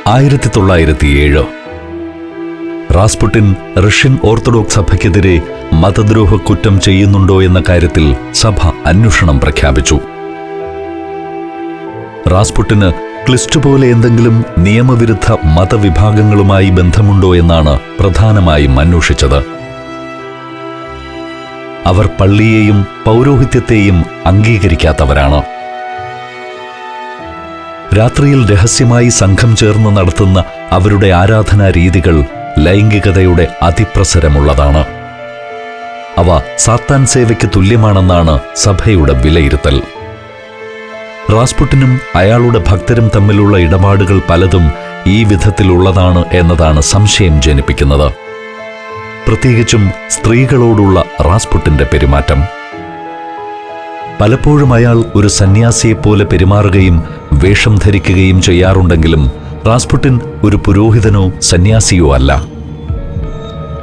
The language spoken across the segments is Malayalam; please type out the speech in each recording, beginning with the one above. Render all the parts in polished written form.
1907 റാസ്പുട്ടിൻ റഷ്യൻ ഓർത്തഡോക്സ് സഭയ്ക്കെതിരെ മതദ്രോഹ കുറ്റം ചെയ്യുന്നുണ്ടോ എന്ന കാര്യത്തിൽ സഭ അന്വേഷണം പ്രഖ്യാപിച്ചു. റാസ്പുട്ടിന് ക്ലിസ്റ്റ് പോലെ എന്തെങ്കിലും നിയമവിരുദ്ധ മതവിഭാഗങ്ങളുമായി ബന്ധമുണ്ടോ എന്നാണ് പ്രധാനമായും അന്വേഷിച്ചത്. അവർ പള്ളിയെയും പൗരോഹിത്യത്തെയും അംഗീകരിക്കാത്തവരാണ്. രാത്രിയിൽ രഹസ്യമായി സംഘം ചേർന്ന് നടത്തുന്ന അവരുടെ ആരാധനാ രീതികൾ ലൈംഗികതയുടെ അതിപ്രസരമുള്ളതാണ്. അവ സാത്താൻ സേവയ്ക്ക് തുല്യമാണെന്നാണ് സഭയുടെ വിലയിരുത്തൽ. റാസ്പുട്ടിനും അയാളുടെ ഭക്തരും തമ്മിലുള്ള ഇടപാടുകൾ പലതും ഈ വിധത്തിലുള്ളതാണ് എന്നതാണ് സംശയം ജനിപ്പിക്കുന്നത്. പ്രത്യേകിച്ചും സ്ത്രീകളോടുള്ള റാസ്പുട്ടിന്റെ പെരുമാറ്റം. പലപ്പോഴും അയാൾ ഒരു സന്യാസിയെപ്പോലെ പെരുമാറുകയും വേഷം ധരിക്കുകയും ചെയ്യാറുണ്ടെങ്കിലും റാസ്പുട്ടിൻ ഒരു പുരോഹിതനോ സന്യാസിയോ അല്ല.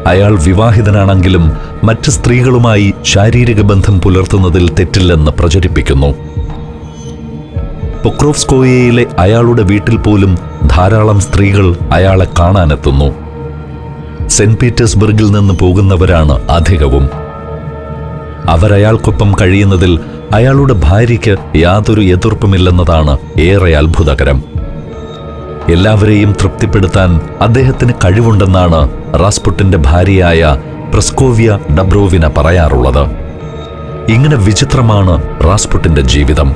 അയാൾ വിവാഹിതനാണെങ്കിലും മറ്റ് സ്ത്രീകളുമായി ശാരീരിക ബന്ധം പുലർത്തുന്നതിൽ തെറ്റില്ലെന്ന് പ്രചരിപ്പിക്കുന്നു. പൊക്രോവ്സ്കോയയിലെ അയാളുടെ വീട്ടിൽ പോലും ധാരാളം സ്ത്രീകൾ അയാളെ കാണാനെത്തുന്നു. സെന്റ് പീറ്റേഴ്സ്ബർഗിൽ നിന്ന് പോകുന്നവരാണ് അധികവും. അവരയാൾക്കൊപ്പം കഴിയുന്നതിൽ അയാളുടെ ഭാര്യയ്ക്ക് യാതൊരു എതിർപ്പുമില്ലെന്നതാണ് ഏറെ അത്ഭുതകരം. എല്ലാവരെയും തൃപ്തിപ്പെടുത്താൻ അദ്ദേഹത്തിന് കഴിവുണ്ടെന്നാണ് റാസ്പുട്ടിന്റെ ഭാര്യയായ പ്രസ്കോവ്യ ഡബ്രോവിന പറയാറുള്ളത്. ഇങ്ങനെ വിചിത്രമാണ് റാസ്പുട്ടിന്റെ ജീവിതം.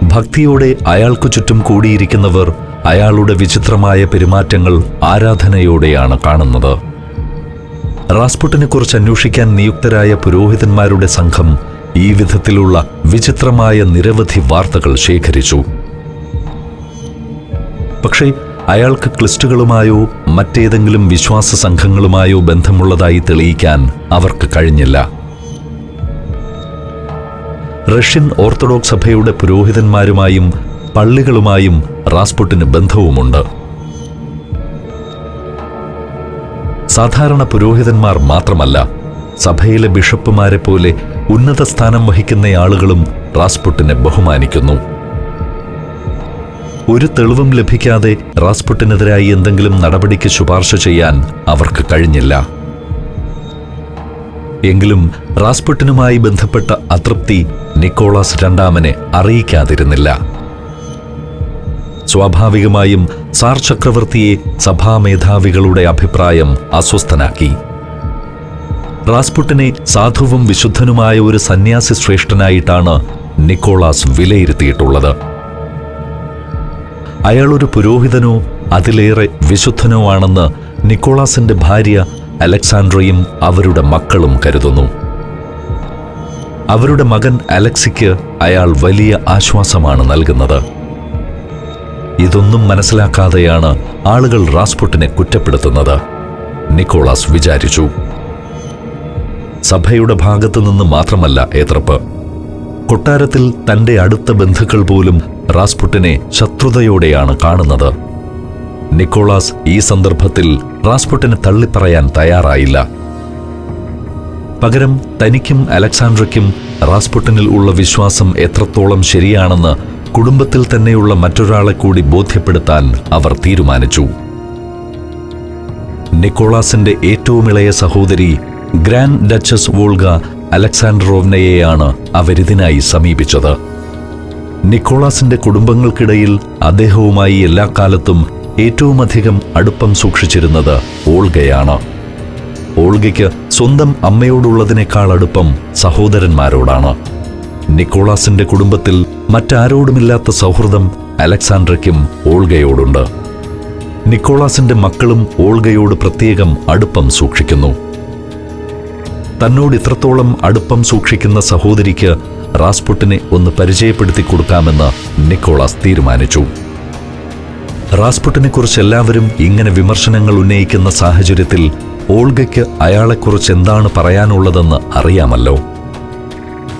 ഭക്തിയോടെ അയാൾക്കു ചുറ്റും കൂടിയിരിക്കുന്നവർ അയാളുടെ വിചിത്രമായ പെരുമാറ്റങ്ങൾ ആരാധനയോടെയാണ് കാണുന്നത്. റാസ്പുട്ടിനെക്കുറിച്ച് അന്വേഷിക്കാൻ നിയുക്തരായ പുരോഹിതന്മാരുടെ സംഘം ഈ വിധത്തിലുള്ള വിചിത്രമായ നിരവധി വാർത്തകൾ ശേഖരിച്ചു. പക്ഷേ അയാൾക്ക് ക്ലിസ്റ്റുകളുമായോ മറ്റേതെങ്കിലും വിശ്വാസ സംഘങ്ങളുമായോ ബന്ധമുള്ളതായി തെളിയിക്കാൻ അവർക്ക് കഴിഞ്ഞില്ല. റഷ്യൻ ഓർത്തഡോക്സ് സഭയുടെ പുരോഹിതന്മാരുമായും പള്ളികളുമായും റാസ്പുട്ടിന് ബന്ധവുമുണ്ട്. സാധാരണ പുരോഹിതന്മാർ മാത്രമല്ല, സഭയിലെ ബിഷപ്പുമാരെ പോലെ ഉന്നത സ്ഥാനം വഹിക്കുന്ന ആളുകളും റാസ്പുട്ടിനെ ബഹുമാനിക്കുന്നു. ഒരു തെളിവും ലഭിക്കാതെ റാസ്പുട്ടിനെതിരായി എന്തെങ്കിലും നടപടിക്ക് ശുപാർശ ചെയ്യാൻ അവർക്ക് കഴിഞ്ഞില്ല. എങ്കിലും റാസ്പുട്ടിനുമായി ബന്ധപ്പെട്ട അതൃപ്തി നിക്കോളാസ് രണ്ടാമനെ അറിയിക്കാതിരുന്നില്ല. സ്വാഭാവികമായും സാർ ചക്രവർത്തിയെ സഭാമേധാവികളുടെ അഭിപ്രായം അസ്വസ്ഥനാക്കി. റാസ്പുട്ടിനെ സാധുവും വിശുദ്ധനുമായ ഒരു സന്യാസി ശ്രേഷ്ഠനായിട്ടാണ് നിക്കോളാസ് വിലയിരുത്തിയിട്ടുള്ളത്. അയാളൊരു പുരോഹിതനോ അതിലേറെ വിശുദ്ധനോ ആണെന്ന് നിക്കോളാസിന്റെ ഭാര്യ അലക്സാൻഡ്രയും അവരുടെ മക്കളും കരുതുന്നു. അവരുടെ മകൻ അലക്സിക്ക് അയാൾ വലിയ ആശ്വാസമാണ് നൽകുന്നത്. ഇതൊന്നും മനസ്സിലാക്കാതെയാണ് ആളുകൾ റാസ്പുട്ടിനെ കുറ്റപ്പെടുത്തുന്നത്, നിക്കോളാസ് വിചാരിച്ചു. സഭയുടെ ഭാഗത്തു നിന്ന് മാത്രമല്ല എതിർപ്പ്. കൊട്ടാരത്തിൽ തന്റെ അടുത്ത ബന്ധുക്കൾ പോലും റാസ്പുട്ടിനെ ശത്രുതയോടെയാണ് കാണുന്നത്. നിക്കോളാസ് ഈ സന്ദർഭത്തിൽ റാസ്പുട്ടിനെ തള്ളിപ്പറയാൻ തയ്യാറായില്ല. പകരം തനിക്കും അലക്സാൻഡ്രയ്ക്കും റാസ്പുട്ടിനിൽ ഉള്ള വിശ്വാസം എത്രത്തോളം ശരിയാണെന്ന് കുടുംബത്തിൽ തന്നെയുള്ള മറ്റൊരാളെ കൂടി ബോധ്യപ്പെടുത്താൻ അവർ തീരുമാനിച്ചു. നിക്കോളാസിന്റെ ഏറ്റവും ഇളയ സഹോദരി ഗ്രാൻഡ് ഡച്ചസ് വോൾഗ അലക്സാൻഡ്രോവ്നയെയാണ് അവരിതിനായി സമീപിച്ചത്. നിക്കോളാസിന്റെ കുടുംബങ്ങൾക്കിടയിൽ അദ്ദേഹവുമായി എല്ലാ കാലത്തും ഏറ്റവുമധികം അടുപ്പം സൂക്ഷിച്ചിരുന്നത് ഓൾഗയാണ്. ഓൾഗയ്ക്ക് സ്വന്തം അമ്മയോടുള്ളതിനേക്കാൾ അടുപ്പം സഹോദരന്മാരോടാണ്. നിക്കോളാസിന്റെ കുടുംബത്തിൽ മറ്റാരോടുമില്ലാത്ത സൗഹൃദം അലക്സാൻഡ്രയ്ക്കും ഓൾഗയോടുണ്ട്. നിക്കോളാസിന്റെ മക്കളും ഓൾഗയോട് പ്രത്യേകം അടുപ്പം സൂക്ഷിക്കുന്നു. തന്നോട് ഇത്രത്തോളം അടുപ്പം സൂക്ഷിക്കുന്ന സഹോദരിക്ക് റാസ്പുട്ടിനെ ഒന്ന് പരിചയപ്പെടുത്തി കൊടുക്കാമെന്ന് നിക്കോളാസ് തീരുമാനിച്ചു. റാസ്പുട്ടിനെക്കുറിച്ച് എല്ലാവരും ഇങ്ങനെ വിമർശനങ്ങൾ ഉന്നയിക്കുന്ന സാഹചര്യത്തിൽ ഓൾഗയ്ക്ക് അയാളെക്കുറിച്ച് എന്താണ് പറയാനുള്ളതെന്ന് അറിയാമല്ലോ.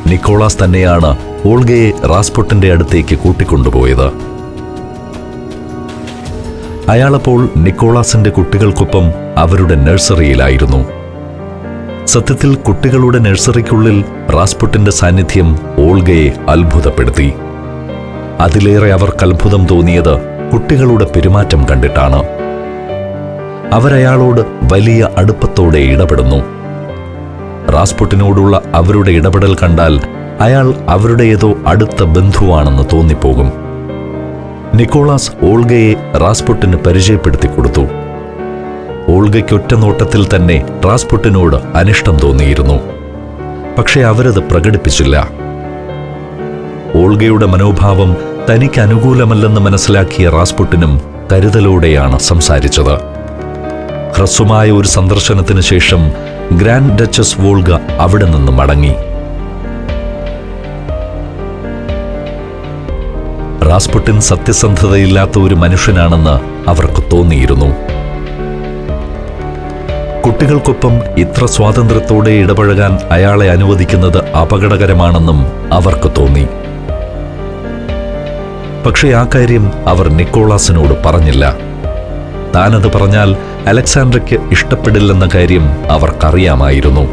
നിക്കോളാസ് തന്നെയാണ് ഓൾഗയെ റാസ്പുട്ടിന്റെ അടുത്തേക്ക് കൂട്ടിക്കൊണ്ടുപോയത്. അയാളപ്പോൾ നിക്കോളാസിന്റെ കുട്ടികൾക്കൊപ്പം അവരുടെ നഴ്സറിയിലായിരുന്നു. സത്യത്തിൽ കുട്ടികളുടെ നഴ്സറിക്കുള്ളിൽ റാസ്പുട്ടിന്റെ സാന്നിധ്യം ഓൾഗയെ അത്ഭുതപ്പെടുത്തി. അതിലേറെ അവർക്ക് അത്ഭുതം തോന്നിയത് കുട്ടികളുടെ പെരുമാറ്റം കണ്ടിട്ടാണ്. അവരയാളോട് വലിയ അടുപ്പത്തോടെ ഇടപെടുന്നു. റാസ്പുട്ടിനോടുള്ള അവരുടെ ഇടപെടൽ കണ്ടാൽ അയാൾ അവരുടെ ഏതോ അടുത്ത ബന്ധുവാണെന്ന് തോന്നിപ്പോകും. നിക്കോളാസ് ഓൾഗയെ റാസ്പുട്ടിന് പരിചയപ്പെടുത്തി കൊടുത്തു. ഓൾഗയ്ക്കൊറ്റ നോട്ടത്തിൽ തന്നെ റാസ്പുട്ടിനോട് അനിഷ്ടം തോന്നിയിരുന്നു. പക്ഷെ അവരത് പ്രകടിപ്പിച്ചില്ല. ഓൾഗയുടെ മനോഭാവം തനിക്ക് അനുകൂലമല്ലെന്ന് മനസ്സിലാക്കിയ റാസ്പുട്ടിനും കരുതലോടെയാണ് സംസാരിച്ചത്. ഹ്രസ്വമായ ഒരു സന്ദർശനത്തിന് ശേഷം ഗ്രാൻഡ് ഡച്ചസ് വോൾഗ അവിടെ നിന്ന് മടങ്ങി. റാസ്പുട്ടിൻ സത്യസന്ധതയില്ലാത്ത ഒരു മനുഷ്യനാണെന്ന് അവർക്ക് തോന്നിയിരുന്നു. കുട്ടികൾക്കൊപ്പം ഇത്ര സ്വാതന്ത്ര്യത്തോടെ ഇടപഴകാൻ അയാളെ അനുവദിക്കുന്നത് അപകടകരമാണെന്നും അവർക്ക് തോന്നി. പക്ഷേ ആ കാര്യം അവർ നിക്കോളാസിനോട് പറഞ്ഞില്ല. താനത് പറഞ്ഞാൽ അലക്സാൻഡ്രയ്ക്ക് ഇഷ്ടപ്പെടില്ലെന്ന കാര്യം അവർക്കറിയാമായിരുന്നു.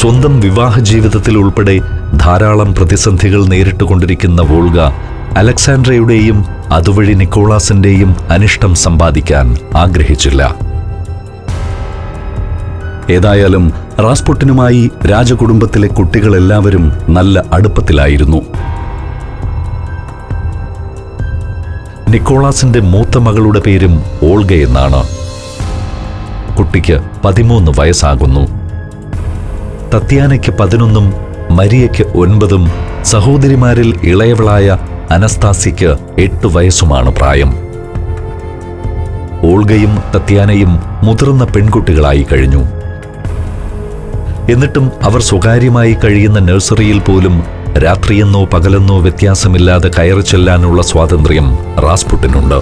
സ്വന്തം വിവാഹ ജീവിതത്തിൽ ഉൾപ്പെടെ ധാരാളം പ്രതിസന്ധികൾ നേരിട്ടുകൊണ്ടിരിക്കുന്ന വോൾഗ അലക്സാൻഡ്രയുടെയും അതുവഴി നിക്കോളാസിന്റെയും അനിഷ്ടം സമ്പാദിക്കാൻ ആഗ്രഹിച്ചില്ല. ഏതായാലും റാസ്പുട്ടിനുമായി രാജകുടുംബത്തിലെ കുട്ടികളെല്ലാവരും നല്ല അടുപ്പത്തിലായിരുന്നു. നിക്കോളാസിന്റെ മൂത്ത മകളുടെ പേരും ഓൾഗ എന്നാണ്. കുട്ടിക്ക് 13 വയസ്സാകുന്നു. തത്യാനയ്ക്ക് 11-ഉം മരിയയ്ക്ക് 9-ഉം സഹോദരിമാരിൽ ഇളയവളായ അനസ്താസിക്ക് 8 വയസ്സുമാണ് പ്രായം. ഓൾഗയും തത്യാനയും മുതിർന്ന പെൺകുട്ടികളായി കഴിഞ്ഞു. എന്നിട്ടും അവർ സ്വകാര്യമായി കഴിയുന്ന നഴ്സറിയിൽ പോലും രാത്രിയെന്നോ പകലെന്നോ വ്യത്യാസമില്ലാതെ കയറി ചെല്ലാനുള്ള സ്വാതന്ത്ര്യം റാസ്പുട്ടിനുണ്ട്.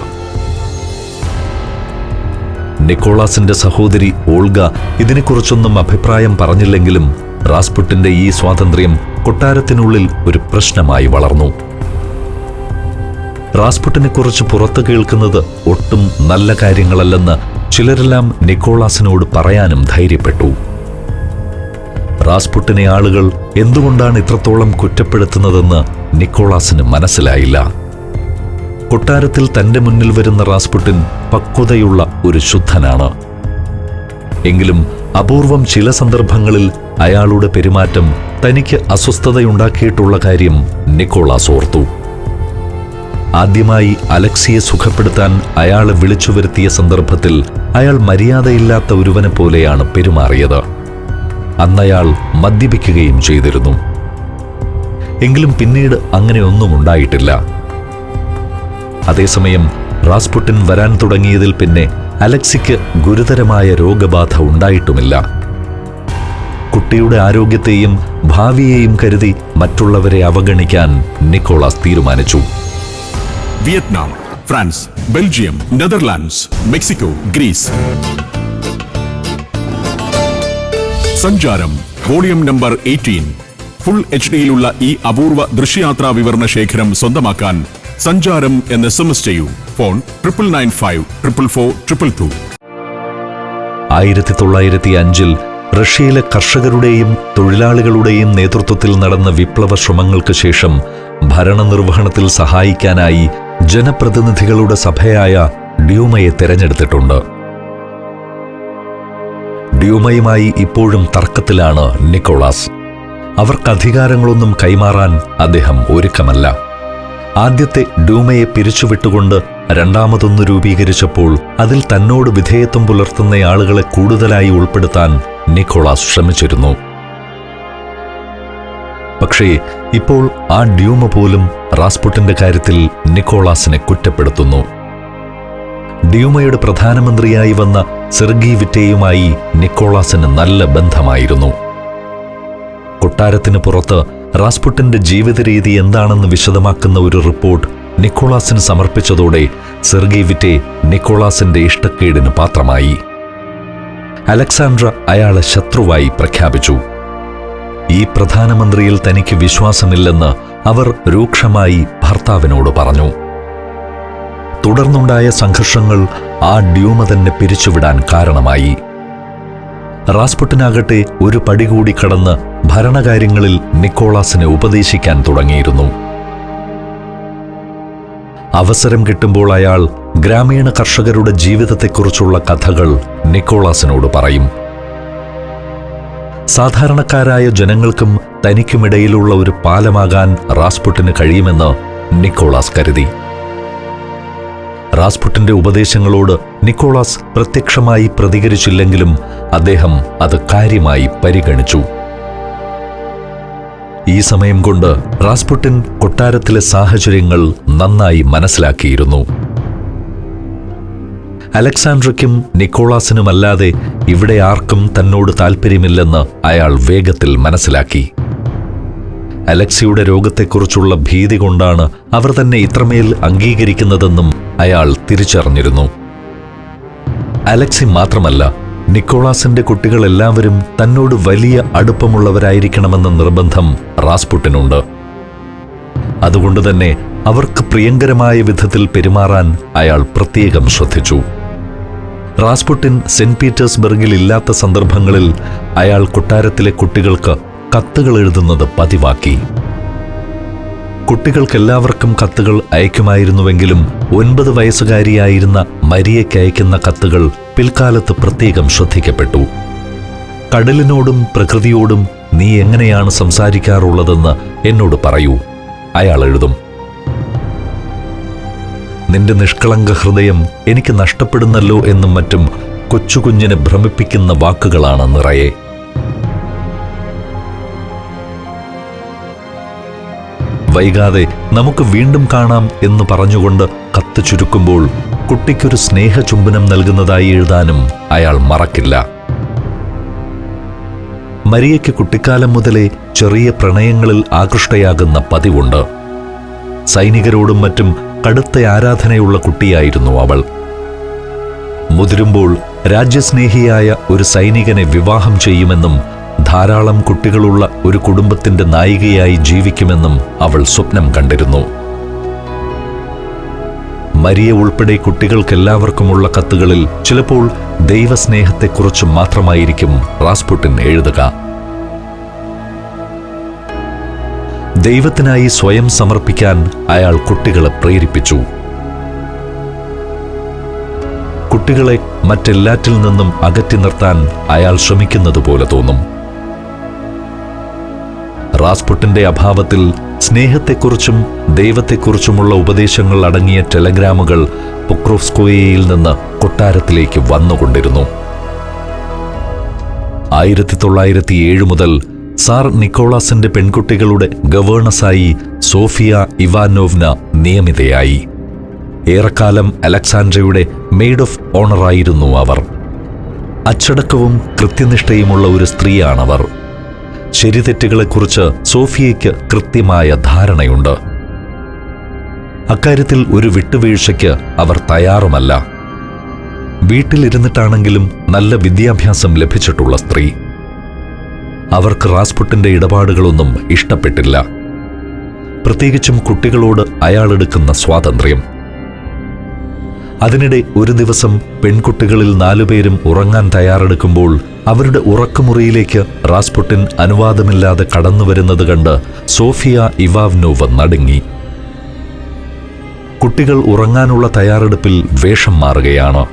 നിക്കോളാസിന്റെ സഹോദരി ഓൾഗ ഇതിനെക്കുറിച്ചൊന്നും അഭിപ്രായം പറഞ്ഞില്ലെങ്കിലും റാസ്പുട്ടിന്റെ ഈ സ്വാതന്ത്ര്യം കൊട്ടാരത്തിനുള്ളിൽ ഒരു പ്രശ്നമായി വളർന്നു. റാസ്പുട്ടിനെക്കുറിച്ച് പുറത്തു കേൾക്കുന്നത് ഒട്ടും നല്ല കാര്യങ്ങളല്ലെന്ന് ചിലരെല്ലാം നിക്കോളാസിനോട് പറയാനും ധൈര്യപ്പെട്ടു. റാസ്പുട്ടിനെ ആളുകൾ എന്തുകൊണ്ടാണ് ഇത്രത്തോളം കുറ്റപ്പെടുത്തുന്നതെന്ന് നിക്കോളാസിന് മനസ്സിലായില്ല. കൊട്ടാരത്തിൽ തന്റെ മുന്നിൽ വരുന്ന റാസ്പുട്ടിൻ പക്വതയുള്ള ഒരു ശുദ്ധനാണ്. എങ്കിലും അപൂർവം ചില സന്ദർഭങ്ങളിൽ അയാളുടെ പെരുമാറ്റം തനിക്ക് അസ്വസ്ഥതയുണ്ടാക്കിയിട്ടുള്ള കാര്യം നിക്കോളാസ് ഓർത്തു. ആദ്യമായി അലക്സിയെ സുഖപ്പെടുത്താൻ അയാളെ വിളിച്ചു വരുത്തിയ സന്ദർഭത്തിൽ അയാൾ മര്യാദയില്ലാത്ത ഒരുവനെ പോലെയാണ് പെരുമാറിയത്. അന്നയാൾ മദ്യപിക്കുകയും ചെയ്തിരുന്നു. എങ്കിലും പിന്നീട് അങ്ങനെയൊന്നും ഉണ്ടായിട്ടില്ല. അതേസമയം റാസ്പുട്ടിൻ വരാൻ തുടങ്ങിയതിൽ പിന്നെ അലക്സിക്ക് ഗുരുതരമായ രോഗബാധ ഉണ്ടായിട്ടുമില്ല. കുട്ടിയുടെ ആരോഗ്യത്തെയും ഭാവിയെയും കരുതി മറ്റുള്ളവരെ അവഗണിക്കാൻ നിക്കോളാസ് തീരുമാനിച്ചു. Vietnam, France, Belgium, Netherlands, Mexico, Greece. Sancharam volume number 18. Full HD-യിലുള്ള ഈ അപൂർവ ദൃശ്യയാത്രാ വിവരണ ശേഖരം സ്വന്തമാക്കാൻ സഞ്ചാരം എന്ന് SMS ചെയ്യൂ. ഫോൺ 99544422. 1905-ൽ റഷ്യയിലെ കർഷകരുടെയും തൊഴിലാളികളുടെയും നേതൃത്വത്തിൽ നടന്ന വിപ്ലവ ശ്രമങ്ങൾക്ക് ശേഷം ഭരണനിർവഹണത്തിൽ സഹായിക്കാനായി ജനപ്രതിനിധികളുടെ സഭയായ ഡ്യൂമയെ തെരഞ്ഞെടുത്തിട്ടുണ്ട്. ഡ്യൂമയുമായി ഇപ്പോഴും തർക്കത്തിലാണ് നിക്കോളാസ്. അവർക്ക് അധികാരങ്ങളൊന്നും കൈമാറാൻ അദ്ദേഹം ഒരുക്കമല്ല. ആദ്യത്തെ ഡ്യൂമയെ പിരിച്ചുവിട്ടുകൊണ്ട് രണ്ടാമതൊന്ന് രൂപീകരിച്ചപ്പോൾ അതിൽ തന്നോട് വിധേയത്വം പുലർത്തുന്ന ആളുകളെ കൂടുതലായി ഉൾപ്പെടുത്താൻ നിക്കോളാസ് ശ്രമിച്ചിരുന്നു. പക്ഷേ ഇപ്പോൾ ആ ഡ്യൂമ പോലും റാസ്പുട്ടിന്റെ കാര്യത്തിൽ നിക്കോളാസിനെ കുറ്റപ്പെടുത്തുന്നു. ഡ്യൂമയുടെ പ്രധാനമന്ത്രിയായി വന്ന സെർഗി വിറ്റേയുമായി നിക്കോളാസിന് നല്ല ബന്ധമായിരുന്നു. കൊട്ടാരത്തിന് പുറത്ത് റാസ്പുട്ടിന്റെ ജീവിത രീതി എന്താണെന്ന് വിശദമാക്കുന്ന ഒരു റിപ്പോർട്ട് നിക്കോളാസിന് സമർപ്പിച്ചതോടെ സെർഗി വിറ്റെ നിക്കോളാസിന്റെ ഇഷ്ടക്കേടിന് പാത്രമായി. അലക്സാൻഡ്ര അയാളെ ശത്രുവായി പ്രഖ്യാപിച്ചു. ഈ പ്രധാനമന്ത്രിയിൽ തനിക്ക് വിശ്വാസമില്ലെന്ന് അവർ രൂക്ഷമായി ഭർത്താവിനോട് പറഞ്ഞു. തുടർന്നുണ്ടായ സംഘർഷങ്ങൾ ആ ഡ്യൂമ തന്നെ പിരിച്ചുവിടാൻ കാരണമായി. റാസ്പുട്ടിനാകട്ടെ ഒരു പടി കൂടി കടന്ന് ഭരണകാര്യങ്ങളിൽ നിക്കോളാസിനെ ഉപദേശിക്കാൻ തുടങ്ങിയിരുന്നു. അവസരം കിട്ടുമ്പോൾ അയാൾ ഗ്രാമീണ കർഷകരുടെ ജീവിതത്തെക്കുറിച്ചുള്ള കഥകൾ നിക്കോളാസിനോട് പറയും. സാധാരണക്കാരായ ജനങ്ങൾക്കും തനിക്കുമിടയിലുള്ള ഒരു പാലമാകാൻ റാസ്പുട്ടിന് കഴിയുമെന്ന് നിക്കോളാസ് കരുതി. റാസ്പുട്ടിന്റെ ഉപദേശങ്ങളോട് നിക്കോളാസ് പ്രത്യക്ഷമായി പ്രതികരിച്ചില്ലെങ്കിലും അദ്ദേഹം അത് കാര്യമായി പരിഗണിച്ചു. ഈ സമയം കൊണ്ട് റാസ്പുട്ടിൻ കൊട്ടാരത്തിലെ സാഹചര്യങ്ങൾ നന്നായി മനസ്സിലാക്കിയിരുന്നു. അലക്സാൻഡ്രയ്ക്കും നിക്കോളാസിനുമല്ലാതെ ഇവിടെ ആർക്കും തന്നോട് താൽപ്പര്യമില്ലെന്ന് അയാൾ വേഗത്തിൽ മനസ്സിലാക്കി. അലക്സിയുടെ രോഗത്തെക്കുറിച്ചുള്ള ഭീതി കൊണ്ടാണ് അവർ തന്നെ ഇത്രമേൽ അംഗീകരിക്കുന്നതെന്നും അയാൾ തിരിച്ചറിഞ്ഞിരുന്നു. അലക്സി മാത്രമല്ല, നിക്കോളാസിന്റെ കുട്ടികളെല്ലാവരും തന്നോട് വലിയ അടുപ്പമുള്ളവരായിരിക്കണമെന്ന നിർബന്ധം റാസ്പുട്ടിനുണ്ട്. അതുകൊണ്ടുതന്നെ അവർക്ക് പ്രിയങ്കരമായ വിധത്തിൽ പെരുമാറാൻ അയാൾ പ്രത്യേകം ശ്രദ്ധിച്ചു. റാസ്പുട്ടിൻ സെന്റ് പീറ്റേഴ്സ്ബർഗിൽ ഇല്ലാത്ത സന്ദർഭങ്ങളിൽ അയാൾ കൊട്ടാരത്തിലെ കുട്ടികൾക്ക് കത്തുകൾ എഴുതുന്നത് പതിവാക്കി. കുട്ടികൾക്കെല്ലാവർക്കും കത്തുകൾ അയക്കുമായിരുന്നുവെങ്കിലും 9 വയസ്സുകാരിയായിരുന്ന മരിയയ്ക്ക് അയക്കുന്ന കത്തുകൾ പിൽക്കാലത്ത് പ്രത്യേകം ശ്രദ്ധിക്കപ്പെട്ടു. കടലിനോടും പ്രകൃതിയോടും നീ എങ്ങനെയാണ് സംസാരിക്കാറുള്ളതെന്ന് എന്നോട് പറയൂ, അയാൾ എഴുതും. നിന്റെ നിഷ്കളങ്ക ഹൃദയം എനിക്ക് നഷ്ടപ്പെടുന്നല്ലോ എന്നും മറ്റും കൊച്ചുകുഞ്ഞിനെ ഭ്രമിപ്പിക്കുന്ന വാക്കുകളാണ് നിറയെ. വൈകാതെ നമുക്ക് വീണ്ടും കാണാം എന്ന് പറഞ്ഞുകൊണ്ട് കത്ത് ചുരുക്കുമ്പോൾ കുട്ടിക്കൊരു സ്നേഹചുംബനം നൽകുന്നതായി എഴുതാനും അയാൾ മറക്കില്ല. മരിയയ്ക്ക് കുട്ടിക്കാലം മുതലേ ചെറിയ പ്രണയങ്ങളിൽ ആകൃഷ്ടയാകുന്ന പതിവുണ്ട്. സൈനികരോടും മറ്റും കടുത്ത ആരാധനയുള്ള കുട്ടിയായിരുന്നു അവൾ. മുതിരുമ്പോൾ രാജ്യസ്നേഹിയായ ഒരു സൈനികനെ വിവാഹം ചെയ്യുമെന്നും ധാരാളം കുട്ടികളുള്ള ഒരു കുടുംബത്തിന്റെ നായികയായി ജീവിക്കുമെന്നും അവൾ സ്വപ്നം കണ്ടിരുന്നു. മരിയ ഉൾപ്പെടെ കുട്ടികൾക്കെല്ലാവർക്കുമുള്ള കത്തുകളിൽ ചിലപ്പോൾ ദൈവസ്നേഹത്തെക്കുറിച്ച് മാത്രമായിരിക്കും റാസ്പുട്ടിൻ എഴുതുക. ദൈവത്തിനായി സ്വയം സമർപ്പിക്കാൻ അയാൾ കുട്ടികളെ പ്രേരിപ്പിച്ചു. കുട്ടികളെ മറ്റെല്ലാറ്റിൽ നിന്നും അകറ്റി നിർത്താൻ അയാൾ ശ്രമിക്കുന്നതുപോലെ തോന്നും. റാസ്പുട്ടിന്റെ അഭാവത്തിൽ സ്നേഹത്തെക്കുറിച്ചും ദൈവത്തെക്കുറിച്ചുമുള്ള ഉപദേശങ്ങൾ അടങ്ങിയ ടെലഗ്രാമുകൾ പൊക്രോവ്സ്കോയയിൽ നിന്ന് കൊട്ടാരത്തിലേക്ക് വന്നുകൊണ്ടിരുന്നു. 1907 മുതൽ സാർ നിക്കോളാസിന്റെ പെൺകുട്ടികളുടെ ഗവേണസായി സോഫിയ ഇവാനോവ്ന നിയമിതയായി. ഏറെക്കാലം അലക്സാൻഡ്രയുടെ മെയ്ഡ് ഓഫ് ഓണറായിരുന്നു അവർ. അച്ചടക്കവും കൃത്യനിഷ്ഠയുമുള്ള ഒരു സ്ത്രീയാണവർ. ശരിതെറ്റുകളെക്കുറിച്ച് സോഫിയയ്ക്ക് കൃത്യമായ ധാരണയുണ്ട്. അക്കാര്യത്തിൽ ഒരു വിട്ടുവീഴ്ചയ്ക്ക് അവർ തയ്യാറുമല്ല. വീട്ടിലിരുന്നിട്ടാണെങ്കിലും നല്ല വിദ്യാഭ്യാസം ലഭിച്ചിട്ടുള്ള സ്ത്രീ. അവർക്ക് റാസ്പുട്ടിന്റെ ഇടപാടുകളൊന്നും ഇഷ്ടപ്പെട്ടില്ല, പ്രത്യേകിച്ചും കുട്ടികളോട് അയാളെടുക്കുന്ന സ്വാതന്ത്ര്യം. അതിനിടെ ഒരു ദിവസം പെൺകുട്ടികളിൽ 4 പേരും ഉറങ്ങാൻ തയ്യാറെടുക്കുമ്പോൾ അവരുടെ ഉറക്കമുറിയിലേക്ക് റാസ്പുട്ടിൻ അനുവാദമില്ലാതെ കടന്നുവരുന്നത് കണ്ട് സോഫിയ ഇവാനോവ നടുങ്ങി. കുട്ടികൾ ഉറങ്ങാനുള്ള തയ്യാറെടുപ്പിൽ വേഷം മാറുകയാണ്.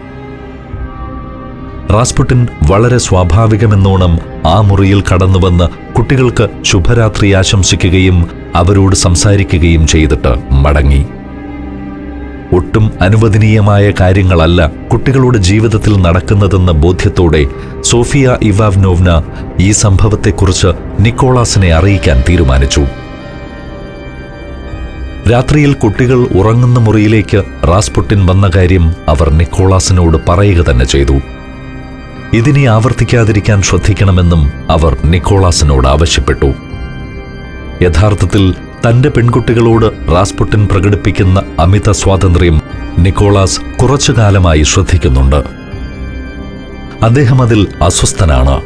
റാസ്പുട്ടിൻ വളരെ സ്വാഭാവികമെന്നോണം ആ മുറിയിൽ കടന്നുവന്ന് കുട്ടികൾക്ക് ശുഭരാത്രി ആശംസിക്കുകയും അവരോട് സംസാരിക്കുകയും ചെയ്തിട്ട് മടങ്ങി. ഒട്ടും അനുവദനീയമായ കാര്യങ്ങളല്ല കുട്ടികളുടെ ജീവിതത്തിൽ നടക്കുന്നതെന്ന ബോധ്യത്തോടെ സോഫിയ ഇവാനോവ്ന ഈ സംഭവത്തെക്കുറിച്ച് നിക്കോളാസിനെ അറിയിക്കാൻ തീരുമാനിച്ചു. രാത്രിയിൽ കുട്ടികൾ ഉറങ്ങുന്ന മുറിയിലേക്ക് റാസ്പുട്ടിൻ വന്ന കാര്യം അവർ നിക്കോളാസിനോട് പറയുക തന്നെ ചെയ്തു. ഇതിനി ആവർത്തിക്കാതിരിക്കാൻ ശ്രദ്ധിക്കണമെന്നും അവർ നിക്കോളാസിനോട് ആവശ്യപ്പെട്ടു. യഥാർത്ഥത്തിൽ തന്റെ പെൺകുട്ടികളോട് റാസ്പുട്ടിൻ പ്രകടിപ്പിക്കുന്ന അമിത സ്വാതന്ത്ര്യം നിക്കോളാസ് കുറച്ചുകാലമായി ശ്രദ്ധിക്കുന്നുണ്ട്. അദ്ദേഹം അതിൽ അസ്വസ്ഥനാണ്.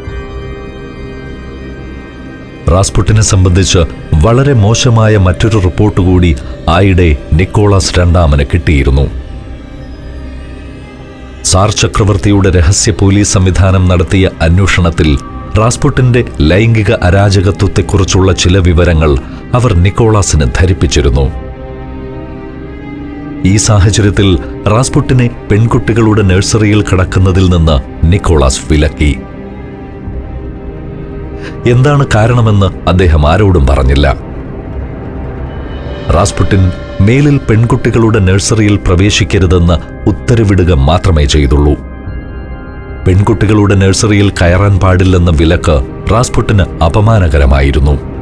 റാസ്പുട്ടിനെ സംബന്ധിച്ച് വളരെ മോശമായ മറ്റൊരു റിപ്പോർട്ട് കൂടി ആയിടെ നിക്കോളാസ് രണ്ടാമന് കിട്ടിയിരുന്നു. സാർ ചക്രവർത്തിയുടെ രഹസ്യ പോലീസ് സംവിധാനം നടത്തിയ അന്വേഷണത്തിൽ റാസ്പുട്ടിന്റെ ലൈംഗിക അരാജകത്വത്തെക്കുറിച്ചുള്ള ചില വിവരങ്ങൾ അവർ നിക്കോളാസിനെ ധരിപ്പിച്ചിരുന്നു. ഈ സാഹചര്യത്തിൽ റാസ്പുട്ടിനെ പെൺകുട്ടികളുടെ നഴ്സറിയിൽ കടക്കുന്നതിൽ നിന്ന് നിക്കോളാസ് വിലക്കി. എന്താണ് കാരണമെന്ന് അദ്ദേഹം ആരോടും പറഞ്ഞില്ല. റാസ്പുട്ടിൻ മേലിൽ പെൺകുട്ടികളുടെ നഴ്സറിയിൽ പ്രവേശിക്കരുതെന്ന് ഉത്തരവിടുക മാത്രമേ ചെയ്തുള്ളൂ. പെൺകുട്ടികളുടെ നഴ്സറിയിൽ കയറാൻ പാടില്ലെന്ന വിലക്ക് റാസ്പുട്ടിന് അപമാനകരമായിരുന്നു.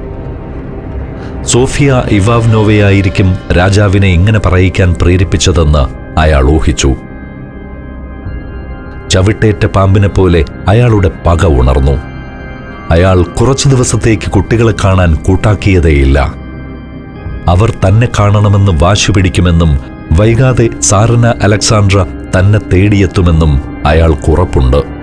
സോഫിയ ഇവാവ്നോവയായിരിക്കും രാജാവിനെ ഇങ്ങനെ പറയിക്കാൻ പ്രേരിപ്പിച്ചതെന്ന് അയാൾ ഊഹിച്ചു. ചവിട്ടേറ്റ പാമ്പിനെ പോലെ അയാളുടെ പക ഉണർന്നു. അയാൾ കുറച്ചു ദിവസത്തേക്ക് കുട്ടികളെ കാണാൻ കൂട്ടാക്കിയതേയില്ല. അവർ തന്നെ കാണണമെന്ന് വാശി പിടിക്കുമെന്നും വൈകാതെ സാറന അലക്സാണ്ട്ര തന്നെ തേടിയെത്തുമെന്നും അയാൾക്കുറപ്പുണ്ട്.